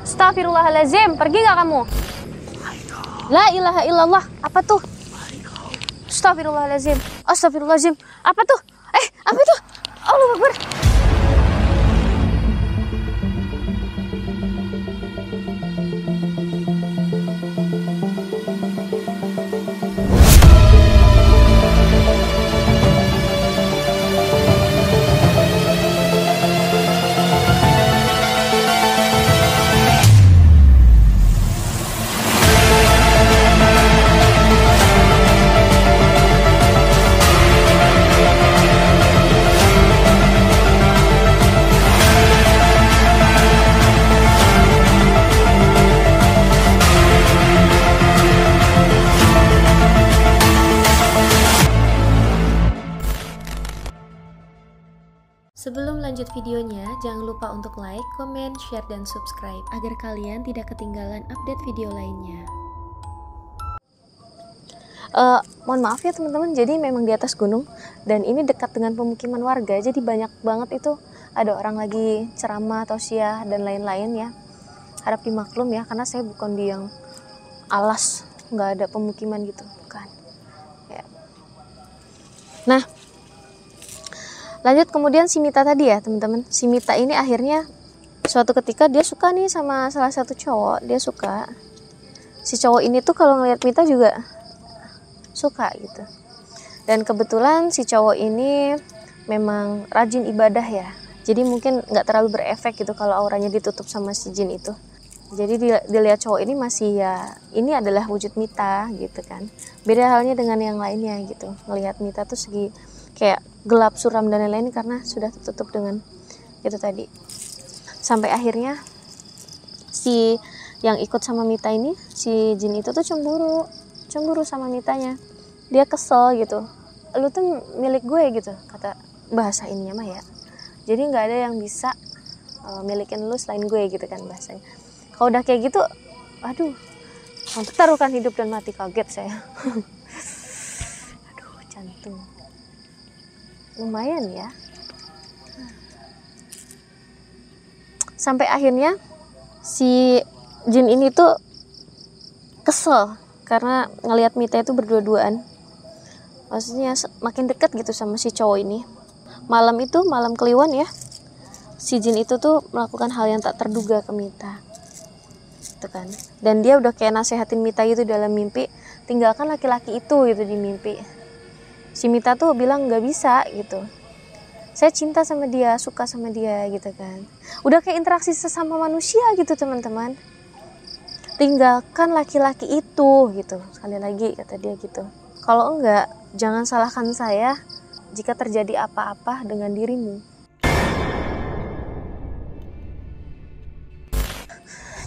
Astagfirullahaladzim, pergi nggak kamu? La ilaha illallah, apa tuh? Astagfirullahaladzim, astagfirullahaladzim, apa tuh? Apa itu? Allahu Akbar. Sebelum lanjut videonya, jangan lupa untuk like, comment, share, dan subscribe agar kalian tidak ketinggalan update video lainnya. Mohon maaf ya teman-teman, jadi memang di atas gunung dan ini dekat dengan pemukiman warga, jadi banyak banget itu ada orang lagi ceramah, tausiah dan lain-lain ya. Harap dimaklum ya, karena saya bukan di yang alas, nggak ada pemukiman gitu, bukan. Ya. Nah, lanjut kemudian si Mita tadi ya teman-teman. Si Mita ini akhirnya suatu ketika dia suka nih sama salah satu cowok. Dia suka. Si cowok ini tuh kalau ngeliat Mita juga suka gitu. Dan kebetulan si cowok ini memang rajin ibadah ya. Jadi mungkin gak terlalu berefek gitu kalau auranya ditutup sama si jin itu. Jadi dilihat cowok ini masih ya, ini adalah wujud Mita gitu kan. Beda halnya dengan yang lainnya gitu. Ngelihat Mita tuh segi kayak gelap, suram dan lain-lain karena sudah tertutup dengan itu tadi. Sampai akhirnya si yang ikut sama Mita ini, si jin itu tuh cemburu sama Mitanya. Dia kesel gitu, lu tuh milik gue gitu, kata bahasa ininya mah ya. Jadi nggak ada yang bisa milikin lu selain gue gitu kan bahasanya. Kalau udah kayak gitu, aduh, mempertaruhkan hidup dan mati, kaget saya. Aduh, jantung. Lumayan ya. Sampai akhirnya si jin ini tuh kesel karena ngelihat Mita itu berdua-duaan. Maksudnya makin dekat gitu sama si cowok ini. Malam itu, malam kliwon ya, si jin itu tuh melakukan hal yang tak terduga ke Mita gitu kan. Dan dia udah kayak nasehatin Mita gitu dalam mimpi, tinggalkan laki-laki itu gitu di mimpi. Si Mita tuh bilang gak bisa gitu, saya cinta sama dia, suka sama dia gitu kan. Udah kayak interaksi sesama manusia gitu teman-teman. Tinggalkan laki-laki itu gitu. Sekali lagi kata dia gitu. Kalau enggak, jangan salahkan saya jika terjadi apa-apa dengan dirimu.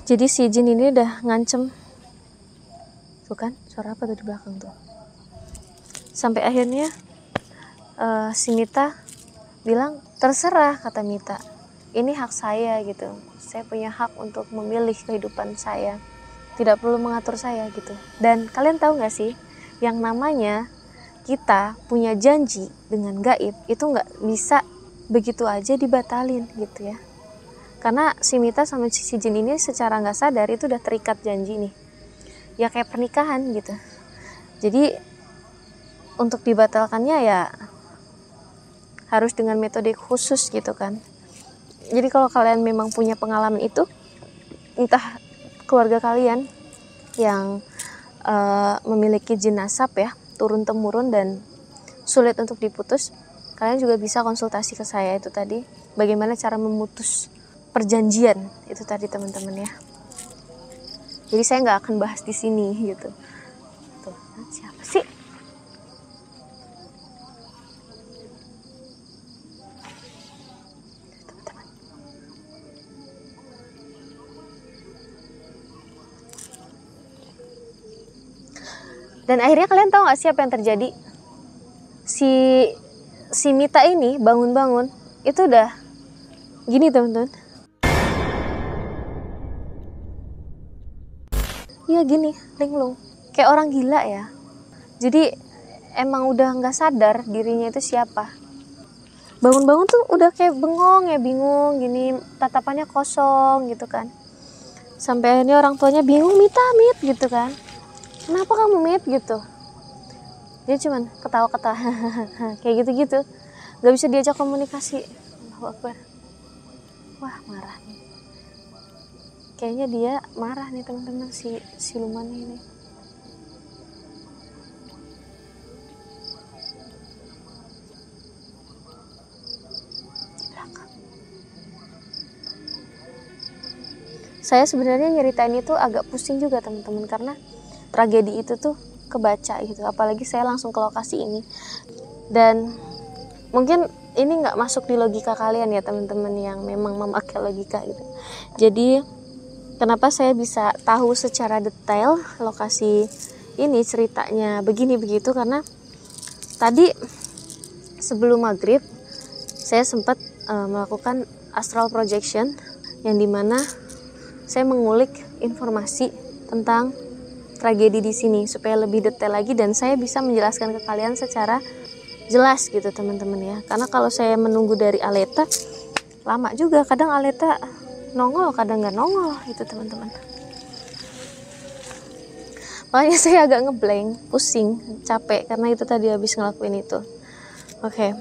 Jadi si jin ini udah ngancem. Tuh kan, suara apa tuh di belakang tuh? Sampai akhirnya si Mita bilang, terserah kata Mita, ini hak saya gitu, saya punya hak untuk memilih kehidupan saya, tidak perlu mengatur saya gitu. Dan kalian tahu gak sih, yang namanya kita punya janji dengan gaib itu gak bisa begitu aja dibatalin gitu ya. Karena si Mita sama si jin ini secara gak sadar itu udah terikat janji nih, ya kayak pernikahan gitu. Jadi untuk dibatalkannya ya harus dengan metode khusus gitu kan. Jadi kalau kalian memang punya pengalaman itu, entah keluarga kalian yang memiliki jin nasab ya, turun temurun dan sulit untuk diputus, kalian juga bisa konsultasi ke saya itu tadi, bagaimana cara memutus perjanjian itu tadi teman-teman ya. Jadi saya nggak akan bahas di sini gitu. Tuh, siapa sih? Dan akhirnya kalian tahu gak sih apa yang terjadi? Si Mita ini bangun-bangun itu udah gini teman-teman. Iya gini, linglung. Kayak orang gila ya. Jadi emang udah gak sadar dirinya itu siapa. Bangun-bangun tuh udah kayak bengong ya, bingung gini, tatapannya kosong gitu kan. Sampai akhirnya orang tuanya bingung, Mit gitu kan, kenapa kamu Mit gitu. Dia cuman ketawa-ketawa kayak gitu-gitu, gak bisa diajak komunikasi. Allahu Akbar. Wah, marah nih, kayaknya dia marah nih teman-teman, si silumannya ini. Saya sebenarnya nyeritain itu agak pusing juga teman-teman, karena tragedi itu tuh kebaca gitu, apalagi saya langsung ke lokasi ini. Dan mungkin ini nggak masuk di logika kalian ya teman-teman yang memang memakai logika gitu. Jadi kenapa saya bisa tahu secara detail lokasi ini, ceritanya begini begitu, karena tadi sebelum maghrib saya sempat melakukan astral projection, yang dimana saya mengulik informasi tentang tragedi di sini supaya lebih detail lagi dan saya bisa menjelaskan ke kalian secara jelas gitu teman-teman ya. Karena kalau saya menunggu dari Aleta lama juga, kadang Aleta nongol kadang nggak nongol gitu teman-teman. Makanya saya agak ngeblank, pusing, capek karena itu tadi habis ngelakuin itu. Oke.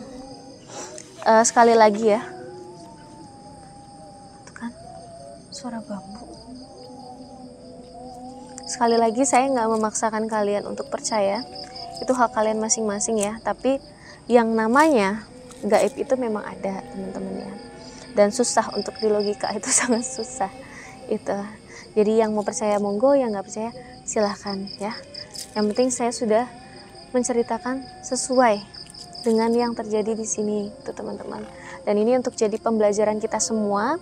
Sekali lagi ya, itu kan suara bambu. Sekali lagi saya nggak memaksakan kalian untuk percaya, itu hak kalian masing-masing ya. Tapi yang namanya gaib itu memang ada teman-teman ya, dan susah untuk dilogika, itu sangat susah itu. Jadi yang mau percaya monggo, yang nggak percaya silahkan ya. Yang penting saya sudah menceritakan sesuai dengan yang terjadi di sini tuh teman-teman. Dan ini untuk jadi pembelajaran kita semua.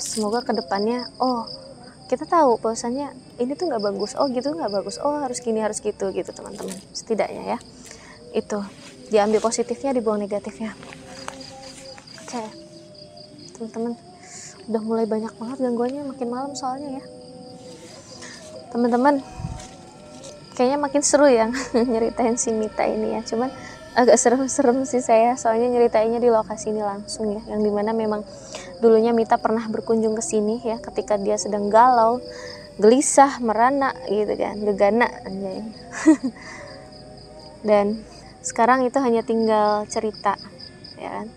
Semoga kedepannya kita tahu bahwasannya ini tuh nggak bagus, gitu nggak bagus, harus gini harus gitu teman-teman. Setidaknya ya itu diambil positifnya, dibuang negatifnya. Oke teman-teman, udah mulai banyak banget gangguannya, makin malam soalnya ya teman-teman. Kayaknya makin seru ya nyeritain si Mita ini ya, cuman agak serem-serem sih saya, soalnya nyeritainnya di lokasi ini langsung ya, yang dimana memang dulunya Mita pernah berkunjung ke sini ya ketika dia sedang galau, gelisah, merana gitu kan, gegana anjay. Dan sekarang itu hanya tinggal cerita ya kan,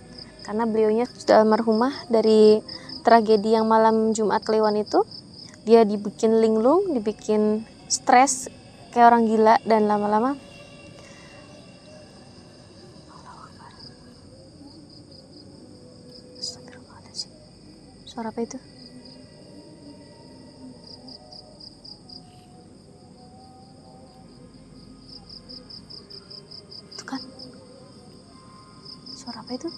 karena beliaunya sudah almarhumah dari tragedi yang malam Jumat Kliwon itu. Dia dibikin linglung, dibikin stres kayak orang gila, dan lama-lama suara apa itu? Itu kan suara apa itu?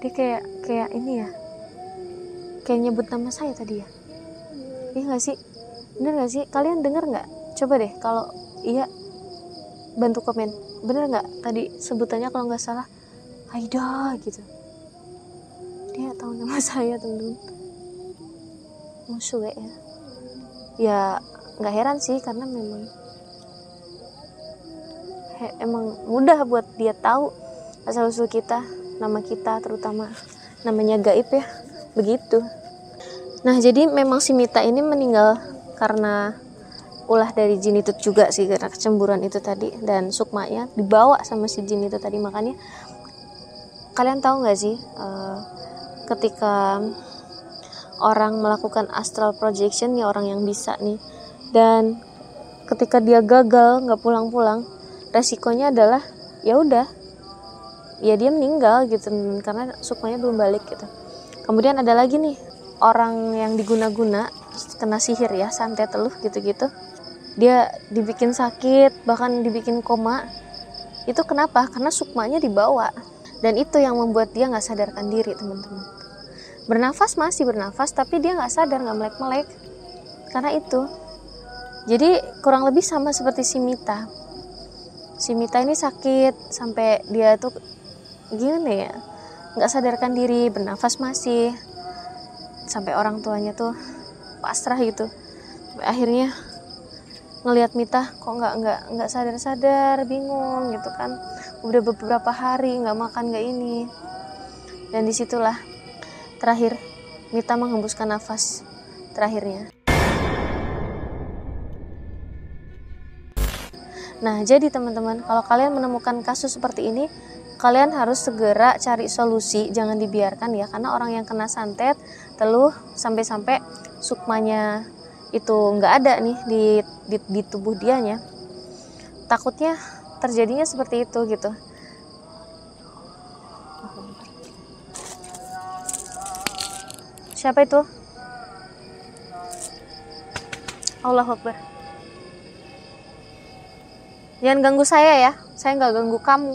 Dia kayak ini ya, kayak nyebut nama saya tadi ya. Iya nggak sih? Bener nggak sih? Kalian denger nggak? Coba deh kalau iya bantu komen. Bener nggak tadi sebutannya, kalau nggak salah Aida gitu. Dia tahu nama saya temen-temen. Musuh ya. Ya nggak heran sih, karena memang emang mudah buat dia tahu asal usul kita, nama kita, terutama namanya gaib ya, begitu. Nah jadi memang si Mita ini meninggal karena ulah dari jin itu juga sih, karena kecemburuan itu tadi, dan sukmanya dibawa sama si jin itu tadi. Makanya kalian tahu nggak sih ketika orang melakukan astral projection nih, orang yang bisa nih, dan ketika dia gagal nggak pulang-pulang, resikonya adalah ya udah ya dia meninggal gitu, karena sukmanya belum balik gitu. Kemudian ada lagi nih orang yang diguna-guna, kena sihir ya, santet teluh gitu-gitu, dia dibikin sakit, bahkan dibikin koma. Itu kenapa? Karena sukmanya dibawa, dan itu yang membuat dia nggak sadarkan diri teman-teman. Bernafas masih bernafas, tapi dia nggak sadar, nggak melek-melek karena itu. Jadi kurang lebih sama seperti si Mita. Si Mita ini sakit sampai dia tuh gimana ya, nggak sadarkan diri, bernafas masih, sampai orang tuanya tuh pasrah gitu. Sampai akhirnya ngelihat Mita kok nggak sadar-sadar, bingung gitu kan, udah beberapa hari nggak makan nggak ini. Dan disitulah terakhir Mita menghembuskan nafas terakhirnya. Nah, jadi teman-teman, kalau kalian menemukan kasus seperti ini, kalian harus segera cari solusi, jangan dibiarkan ya, karena orang yang kena santet, teluh, sampai-sampai sukmanya itu nggak ada nih di tubuh dianya. Takutnya terjadinya seperti itu gitu. Siapa itu? Allahu Akbar. Jangan ganggu saya ya, saya nggak ganggu kamu.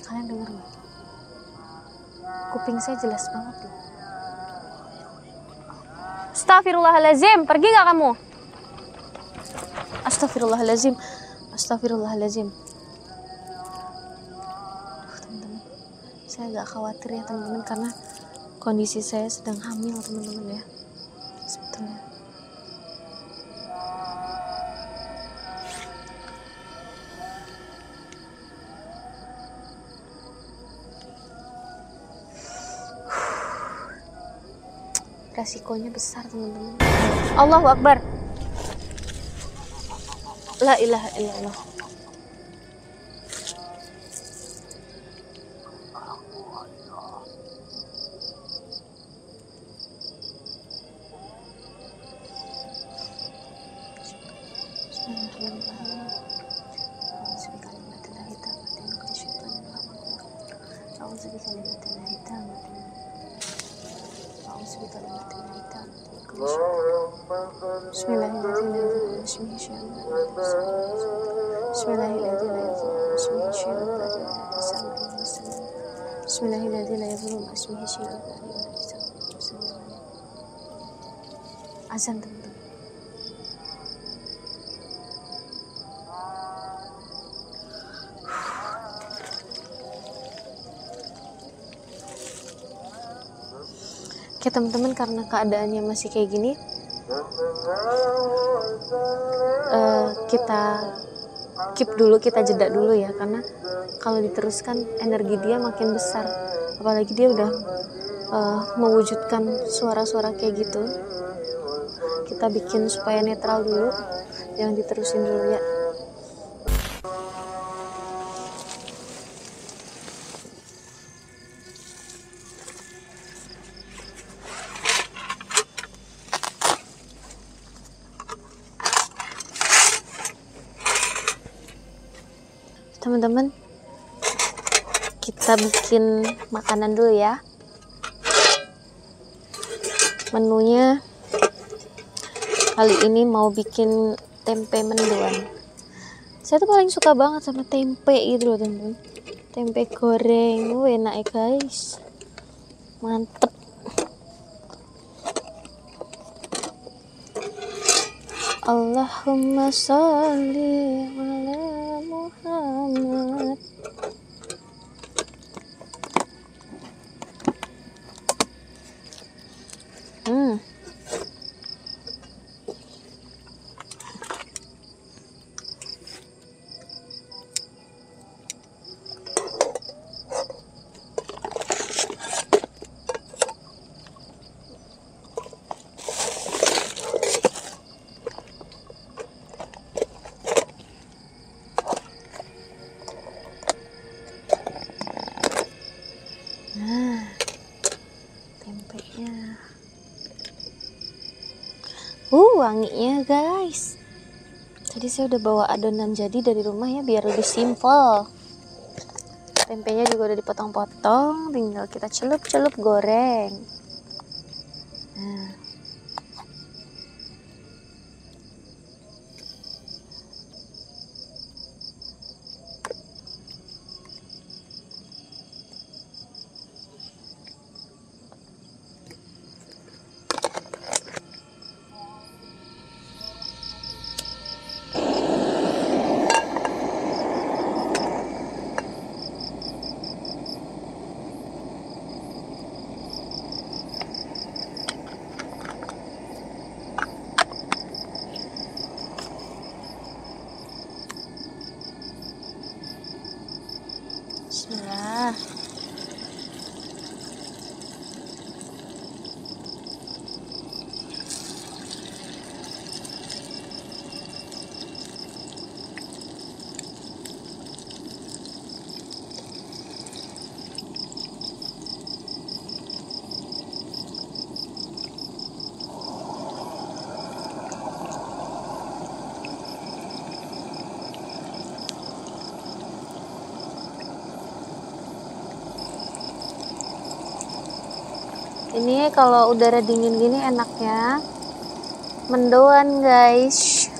Kalian dengar nggak? Kuping saya jelas banget loh. Astagfirullahaladzim, pergi nggak kamu? Astagfirullahaladzim, astagfirullahaladzim. Teman-teman, saya agak khawatir ya teman-teman, karena kondisi saya sedang hamil teman-teman ya, sebetulnya. Resikonya besar teman-teman. Allahu Akbar. La ilaha illallah. Azan teman-teman. Oke teman-teman, karena keadaannya masih kayak gini, kita keep dulu, kita jeda dulu ya, karena kalau diteruskan energi dia makin besar, apalagi dia udah mewujudkan suara-suara kayak gitu. Kita bikin supaya netral dulu, jangan diterusin dulu ya. Teman-teman, kita bikin makanan dulu ya. Menunya kali ini mau bikin tempe mendoan. Saya tuh paling suka banget sama tempe gitu loh teman-teman. Tempe goreng, enak ya guys, mantep. Allahumma sholli ala Muhammad. Nah, tempenya. Wanginya guys. Tadi saya udah bawa adonan jadi dari rumah ya, biar lebih simple. Tempenya juga udah dipotong-potong, tinggal kita celup-celup goreng. Nah. Ini kalau udara dingin gini enaknya mendoan guys.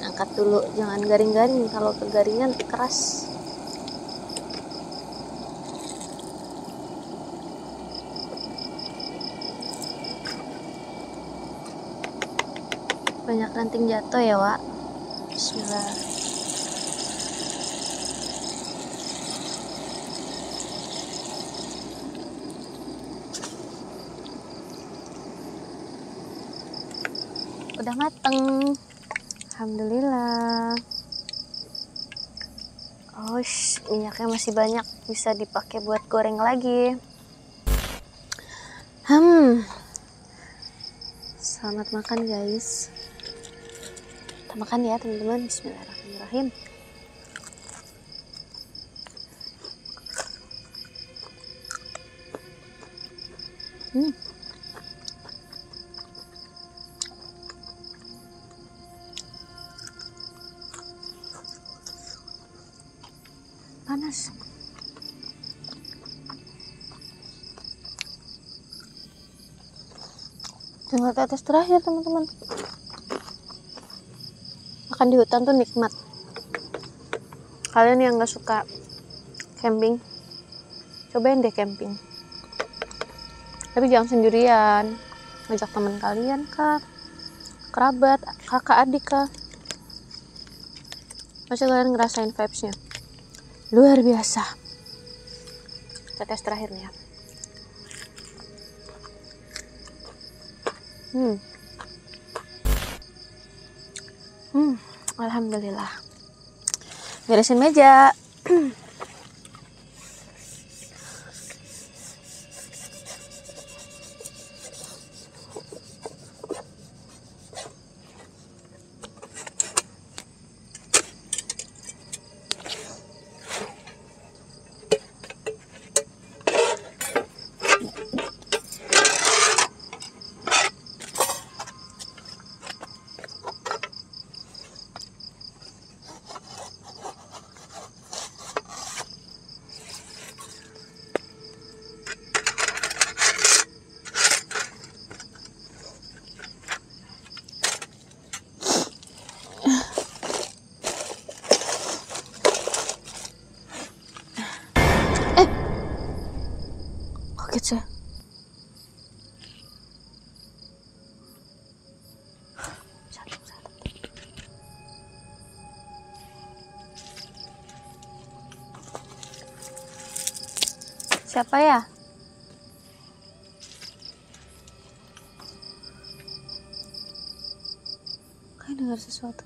Angkat dulu, jangan garing-garing, kalau kegaringan keras. Banyak ranting jatuh ya Wak. Bismillah. Udah mateng, alhamdulillah. Oh, minyaknya masih banyak, bisa dipakai buat goreng lagi. Selamat makan guys. Kita makan ya teman-teman. Bismillahirrahmanirrahim. Panas. Tinggal tetes terakhir teman-teman. Makan di hutan tuh nikmat. Kalian yang gak suka camping, cobain deh camping. Tapi jangan sendirian, ngajak teman kalian kah, kerabat, kakak adik kah. Pasti kalian ngerasain vibes-nya luar biasa. Tetes terakhir nih ya. Alhamdulillah. Beresin meja. Kaget saya. Siapa ya? Kayak dengar sesuatu.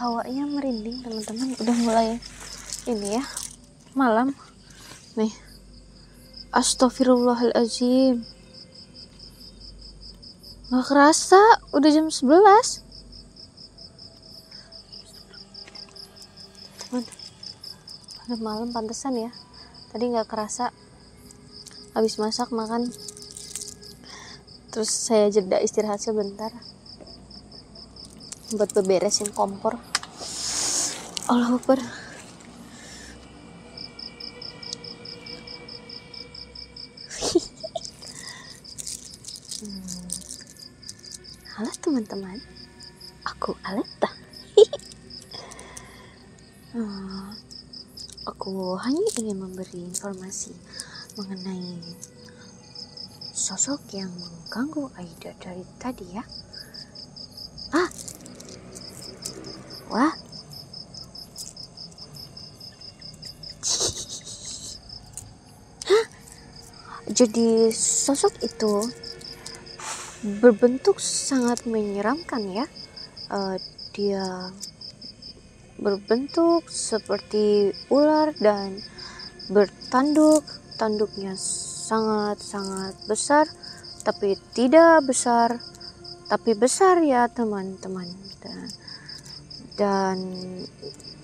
Hawanya merinding teman-teman, udah mulai ini ya, malam nih. Astagfirullahaladzim, gak kerasa udah jam 11 teman. Udah malam pantesan ya, tadi gak kerasa. Habis masak makan, terus saya jeda istirahat sebentar buat beberesin kompor. Allahu Akbar. Halo teman-teman, aku Aletta. Aku hanya ingin memberi informasi mengenai sosok yang mengganggu Aida dari tadi ya. Wah, jadi sosok itu berbentuk sangat menyeramkan ya. Dia berbentuk seperti ular dan bertanduk. Tanduknya sangat-sangat besar, tapi tidak besar, tapi besar ya teman-teman. Dan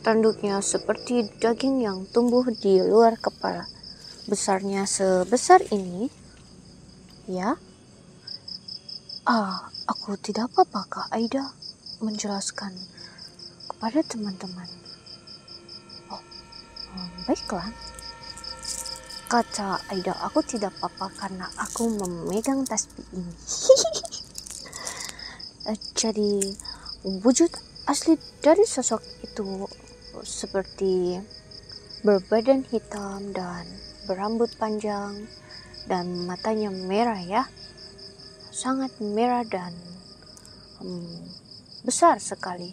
tanduknya seperti daging yang tumbuh di luar kepala. besarnya sebesar ini, ya. Aku tidak apa-apa Kak Aida menjelaskan kepada teman-teman. Baiklah, kata Aida. Aku tidak apa-apa karena aku memegang tasbih ini. Jadi wujud asli dari sosok itu seperti berbadan hitam dan berambut panjang dan matanya merah ya, sangat merah dan besar sekali.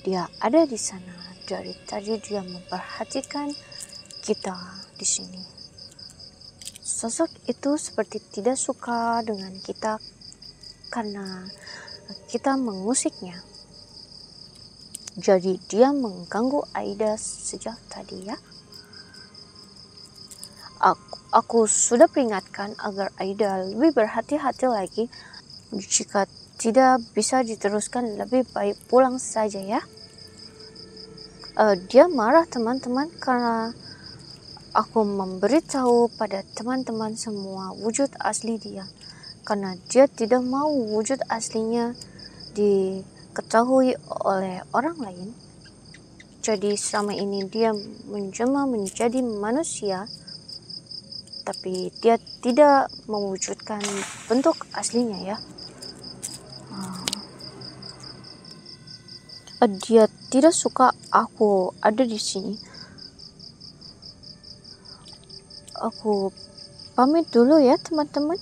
Dia ada di sana dari tadi, dia memperhatikan kita di sini. Sosok itu seperti tidak suka dengan kita karena kita mengusiknya. Jadi dia mengganggu Aida sejak tadi ya. Aku sudah peringatkan agar Aida lebih berhati-hati lagi. Jika tidak bisa diteruskan, lebih baik pulang saja ya. Dia marah teman-teman karena aku memberitahu pada teman-teman semua wujud asli dia. Karena dia tidak mau wujud aslinya diketahui oleh orang lain. Jadi selama ini dia menjelma menjadi manusia, tapi dia tidak mewujudkan bentuk aslinya ya. Dia tidak suka aku ada di sini. Aku pamit dulu ya teman-teman.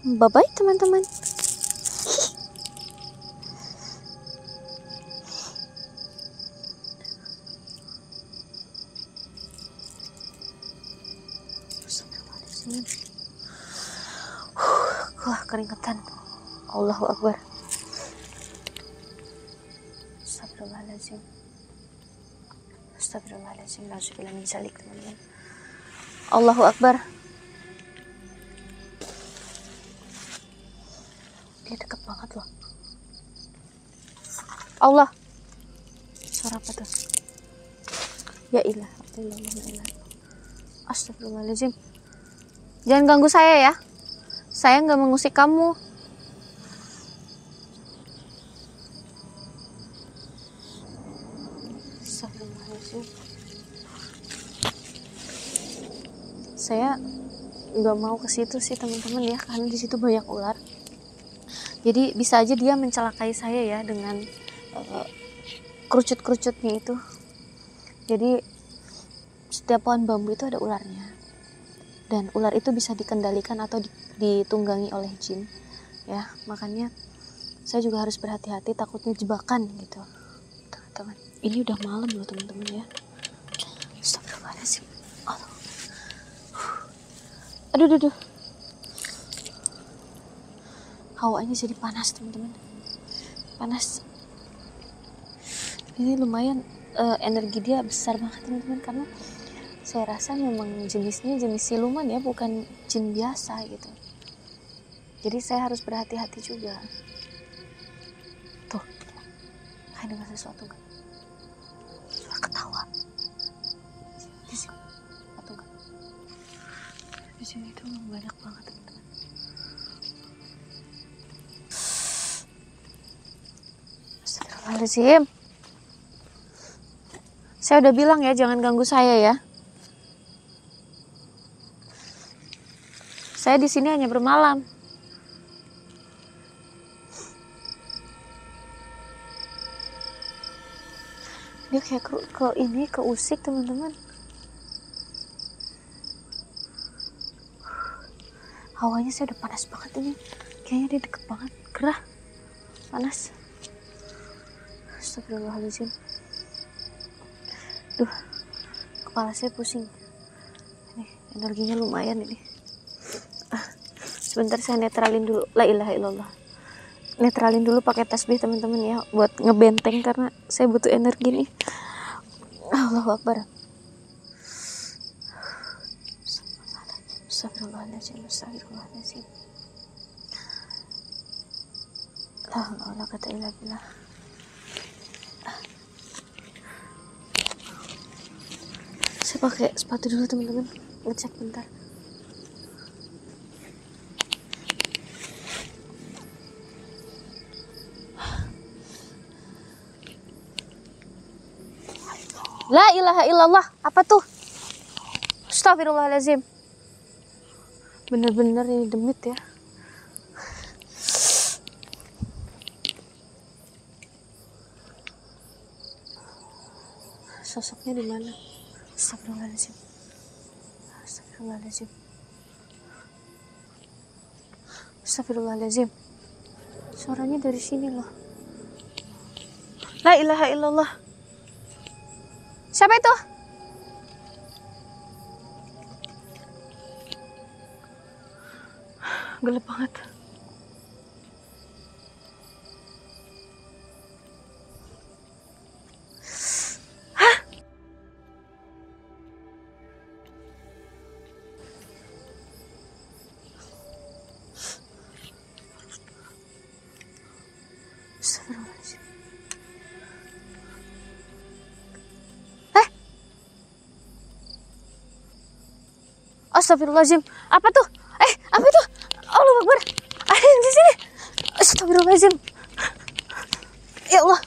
Bye-bye teman-teman. Keringetan. Allahu Akbar. Astagfirullahaladzim. Astagfirullahaladzim. Nauzubillah min zalik teman-teman. Allahu Akbar. Dia dekat banget loh. Allah. Suara apa tuh? Ya ilah. Astagfirullahaladzim. Jangan ganggu saya ya. Saya nggak mengusik kamu. Astagfirullahaladzim. Saya nggak mau ke situ sih teman-teman ya, karena di situ banyak ular. Jadi bisa aja dia mencelakai saya ya dengan kerucut-kerucutnya itu. Jadi setiap pohon bambu itu ada ularnya, dan ular itu bisa dikendalikan atau ditunggangi oleh jin ya. Makanya saya juga harus berhati-hati, takutnya jebakan gitu teman-teman. Ini udah malam loh teman-teman ya. Astagfirullahaladzim. Aduh. Hawanya jadi panas teman-teman, panas. Ini lumayan energi dia besar banget teman-teman, karena saya rasa memang jenisnya jenis siluman ya, bukan jin biasa gitu. Jadi saya harus berhati-hati juga. Tuh, kayak dengar sesuatu kan? Suara ketawa. Di sini, atau enggak? Di sini itu banyak banget teman-teman. Astagfirullahaladzim. Saya udah bilang ya, jangan ganggu saya ya. Saya di sini hanya bermalam. Dia kayak keusik teman-teman. Hawanya saya udah panas banget ini. Kayaknya dia deket banget, gerah, panas. Astagfirullahaladzim. Duh, kepala saya pusing. Ini energinya lumayan ini. Sebentar saya netralin dulu. La ilaha illallah. Netralin dulu pakai tasbih teman-teman ya, buat ngebenteng, karena saya butuh energi nih. Allahu Akbar. Astagfirullahaladzim. Astagfirullahaladzim. La haula wala quwwata illa billah. Saya Kita pakai sepatu dulu teman-teman, ngecek bentar. La ilaha illallah, apa tuh? Astagfirullahaladzim. Bener-bener ini demit ya. Sosoknya di mana? Astagfirullahaladzim. Astagfirullahaladzim. Astagfirullahaladzim. Suaranya dari sini loh. La ilaha illallah. Siapa itu? Gelap banget. Astagfirullahaladzim. Astagfirullahaladzim. Apa tuh? Apa itu? Allahu Akbar. Ada yang di sini. Astagfirullahaladzim. Ya Allah.